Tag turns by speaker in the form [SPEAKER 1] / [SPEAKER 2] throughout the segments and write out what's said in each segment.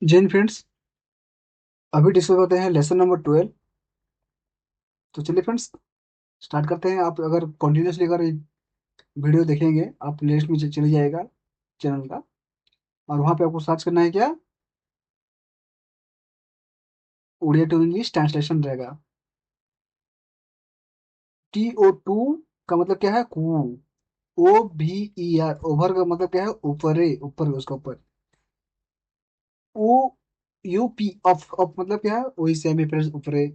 [SPEAKER 1] Jain friends, अभी discuss करते हैं लेसन नंबर 12। तो चलिए फ्रेंड्स, स्टार्ट करते हैं। आप अगर कंटिन्यूसली अगर वीडियो देखेंगे, आप प्लेलिस्ट में चले जाएगा चैनल का, और वहाँ पे आपको सर्च करना है क्या, उड़िया टू इंग्लिश ट्रांसलेशन रहेगा। TO2 का मतलब क्या है? कू। OVER, ओवर का मतलब क्या है? ऊपरे, ऊपर, उसका ऊपर। OUP, ऑफ, ऑफ मतलब क्या है? वही सेम है फ्रेंड्स, ऊपरे।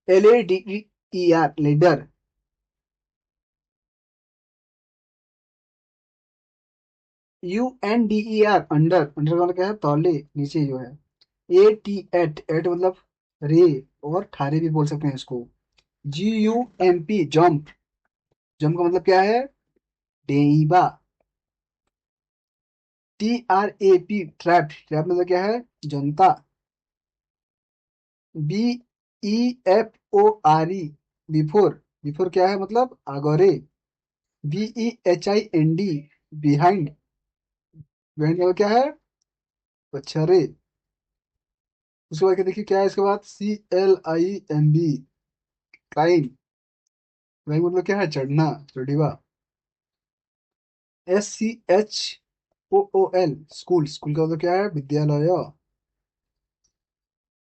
[SPEAKER 1] LADER, ladder. UNDER, under, under का मतलब क्या है? तौले, नीचे जो है। AT, एट, एट मतलब रे, और ठारे भी बोल सकते हैं इसको। GUMP, जंप, जंप का मतलब क्या है? डेइबा। TRAP, ट्रैप, ट्रैप मतलब क्या है? जनता। BEFORE, बिफोर, बिफोर क्या है? मतलब आगोरे। BEHIND, बिहाइंड, बिहाइंड का मतलब क्या है? पछारे। उसके बाद क्या देखिए क्या है इसके बाद? CLIMB, क्लाइम, क्लाइम मतलब क्या है? चढ़ना, चढ़ीवा। SCHOOL, स्कूल, स्कूल का मतलब क्या है? विद्यालय।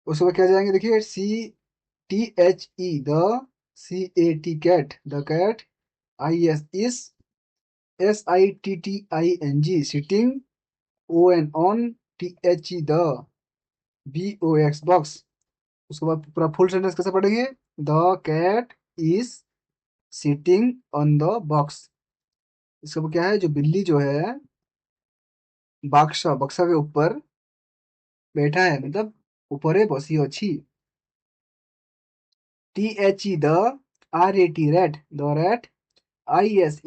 [SPEAKER 1] उसके बाद क्या जाएंगे देखिए? CTHE, the, CAT, cat, the cat. IS, SITTING, sitting. ON, on. THE, the. BOX, box. उसके बाद पूरा फुल सेंटेंस कैसे पढ़ेंगे? The cat is sitting on the box. इसका क्या है? जो बिल्ली जो है, बक्सा, बक्सा के ऊपर बैठा है, मतलब ऊपर है, बसी अच्छी। THE, the. RAT, rat, the rat. IS,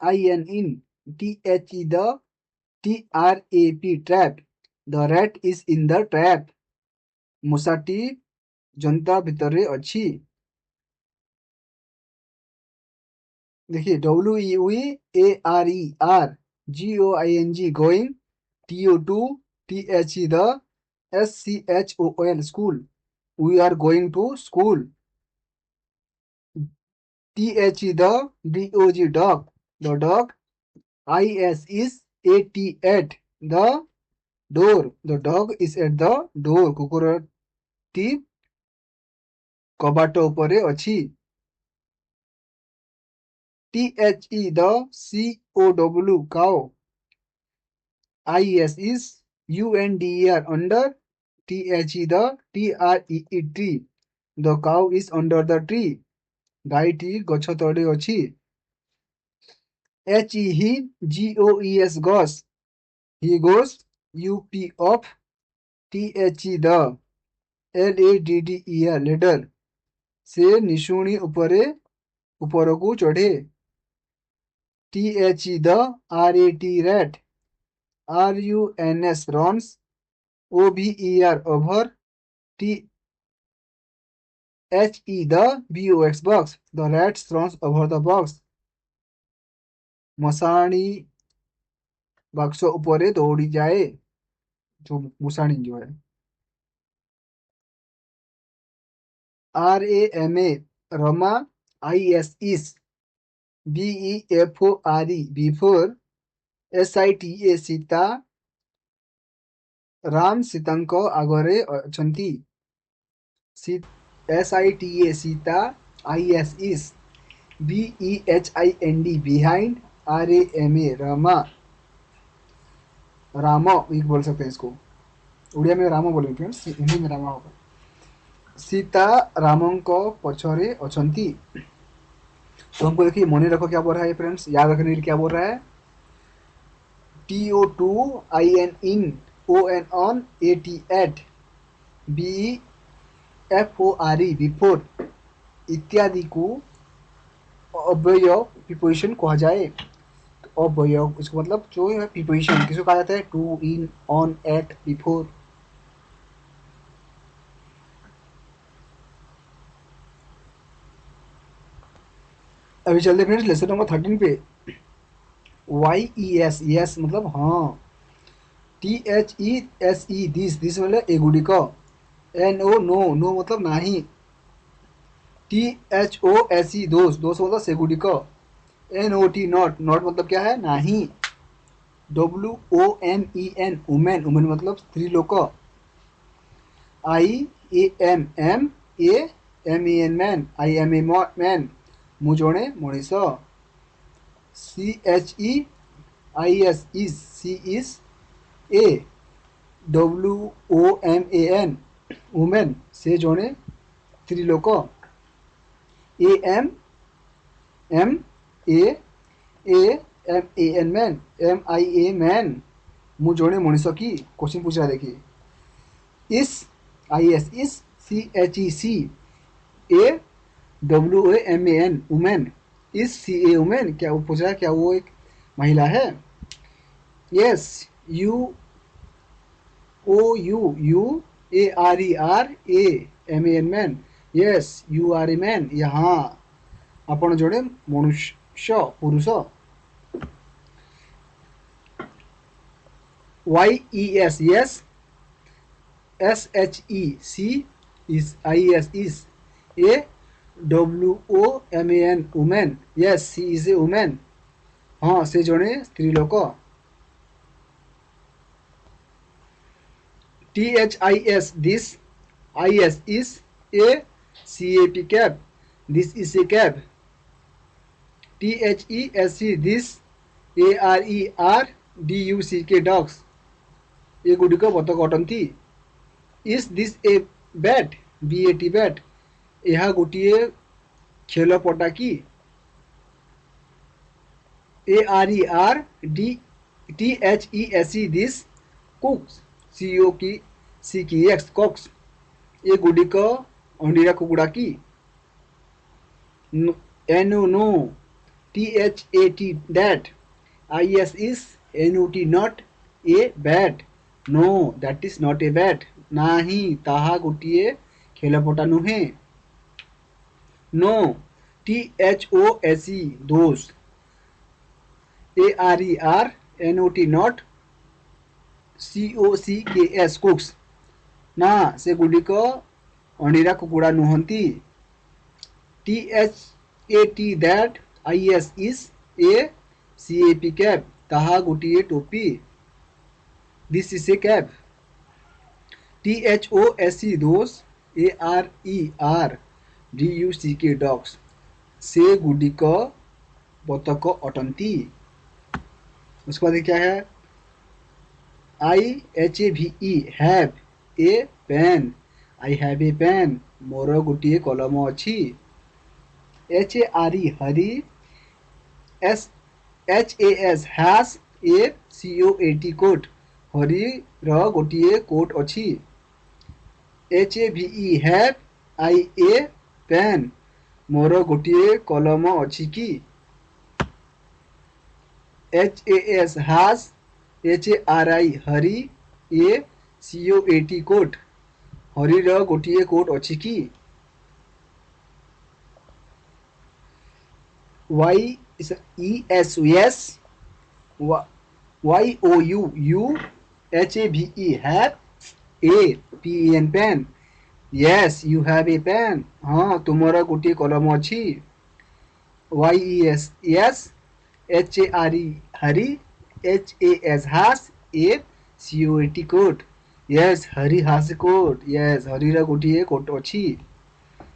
[SPEAKER 1] IN, THE, द। TRAP, trap, the rat is in the trap. ମୂଷାଟି ଜନ୍ତା ଭିତରେ ଅଛି। देखिए, WEUARER, going. TO2, THE, the. SCHOOL, school, we are going to school. THE, the, DOG, dog, the dog. ISIS, at, the door, the dog is at the door, କୁକୁରଟି କବାଟ ଉପରେ ଅଛି। THE, the, COW, cow. ISIS, under. THE, the, TREE, tree, the cow is under the tree, ଗାଈଟି ଗଛ ତଳେ ଅଛି। HEGOES, goes, he goes। UP, of। THE, the, LADDER, ladder, ସେ ନିଶୁଣି ଉପରେ, ଉପରକୁ ଚଢ଼େ। THE, the, RAT, rat, RUNS, runs। OVER, over। THE, the, BOX, box, the rat runs over the box। ମଶାଣି ବାକ୍ସ ଉପରେ ଦୌଡ଼ି ଯାଏ, जो मुसाणी जो है। RAMA, Rama. ISIS, BEFORE, before। SITA, Sita, Ram सीताଙ୍କ ଆଗରେ ଅଛନ୍ତି। SITA, Sita. ISIS, BEHIND, behind। RAMA, Rama, Ram भी बोल सकते हैं इसको। उड़िया में राम बोलेंगे फ्रेंड्स, हिंदी में रामा होगा। सीता रामଙ୍କ पछरे अछंती। तो हमको देखिए मने रखो क्या बोल रहा है फ्रेंड्स, याद रखने के लिए क्या बोल रहा है? TO2, IN, ON, AT, at, BEFORE, before, इत्यादि को अव्यय प्रीपोजिशन कहा जाए। तो अव्यय, इसको मतलब जो है प्रीपोजिशन, किसको कहा जाता है? To, in, on, at, before. अभी चलते फ्रेंड्स लेसन नंबर 13 पे। YES, यस मतलब हाँ। THESE दिस मतलब एगुड़िक। NO नो नो मतलब नहीं। THOSE दोस मतलब सेगुड़िक। NOT नॉट नॉट मतलब क्या है नहीं। WOMEN वुमेन वुमेन मतलब स्त्री लोक। IAMMAN man I am a man ମୁଁ ଜଣେ ମଣିଷ। CHEIS is a. WOMAN woman ସେ ଜଣେ ସ୍ତ୍ରୀ ଲୋକ। AMMAN मैन MIA मैन ମୁଁ ଜଣେ ମଣିଷ କି। क्वेश्चन पूछ रहा है देखिए। इस IS इस CHEC AWOMAN वुमेन इस CA वुमेन क्या वो पूछ रहा है क्या वो एक महिला है। Yes UOUUARERAMAN man yes you are a man यहाँ ଆପଣ ଜଣେ ମନୁଷ୍ୟ ପୁରୁଷ। YES yes SHEC is IES is AWOMAN woman yes she is a woman हाँ से जड़े स्त्री लोक। THIS this IS is a CAP cab this is a cab। THESC this ARERDUCK dogs ଏଗୁଡ଼ିକ ବତକ ଅଟନ୍ତି। Is this A bat BAT bat ଏହା ଗୋଟିଏ ଖେଳପଟା କି। ARERDTHESE ଦିସ୍ କୁକ୍ସ COKS କକ୍ସ ଏଗୁଡ଼ିକ ଅଣ୍ଡିରା କୁକୁଡ଼ା କି। NO no THAT that IS is NOT not a bat no that is not a bat ନାହିଁ ତାହା ଗୋଟିଏ ଖେଳପଟା ନୁହେଁ। No THOSE those ARERNOT not COCKS cooks ନା ସେଗୁଡ଼ିକ ଅଣ୍ଡିରା କୁକୁଡ଼ା ନୁହନ୍ତି। THAT that IS is a CAP cab ତାହା ଗୋଟିଏ ଟୋପି। This is a cab। THOSE those ARERDUCK dogs ସେଗୁଡ଼ିକ ବତକ ଅଟନ୍ତି। उसके बाद क्या है IHAVE have a pen I have a pen ମୋର ଗୋଟିଏ କଲମ ଅଛି। HARE Hari HAS has a COAT coat ହରିର ଗୋଟିଏ କୋଟ୍ ଅଛି। HAVE have I a pen ମୋର ଗୋଟିଏ କଲମ ଅଛି କି। HAS has HARI Hari a COAT coat ହରିର ଗୋଟିଏ କୋଟ୍ ଅଛି କି। YES yes YOUUHAVE have a pen pen yes you have a pen हाँ ତୁମର ଗୋଟିଏ କଲମ ଅଛି। YES yes HARE Hari HAS has a COAT coat yes Hari has a coat yes हरिर गोटिए कोट अच्छी।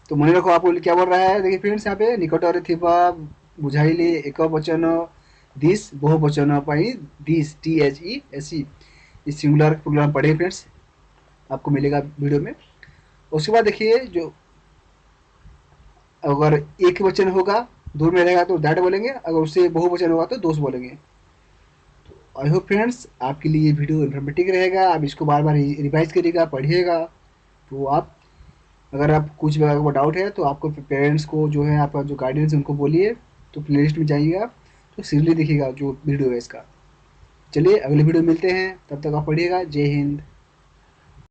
[SPEAKER 1] तो मन रख आपको क्या बोल रहा है देखिए फ्रेंड्स यहाँ पे निकटर थिबा बुझाइले एक वचन दिस बहुवचन दिस THESE इस सिंगुलर प्रोग्राम पढ़े फ्रेंड्स आपको मिलेगा वीडियो में। उसके बाद देखिए जो अगर एक वचन होगा दो में रहेगा तो दैट बोलेंगे अगर उससे बहुवचन होगा तो दोस्त बोलेंगे। तो आई होप फ्रेंड्स आपके लिए वीडियो इन्फॉर्मेटिव रहेगा। आप इसको बार बार रिवाइज करिएगा पढ़िएगा। तो आप अगर आप कुछ भी डाउट है तो आपको पेरेंट्स को जो है आपका जो गार्डियंस है उनको बोलिए। तो प्लेलिस्ट में जाइएगा तो सीरियसली देखिएगा जो वीडियो है इसका। चलिए अगले वीडियो मिलते हैं तब तक आप पढ़िएगा। जय हिंद।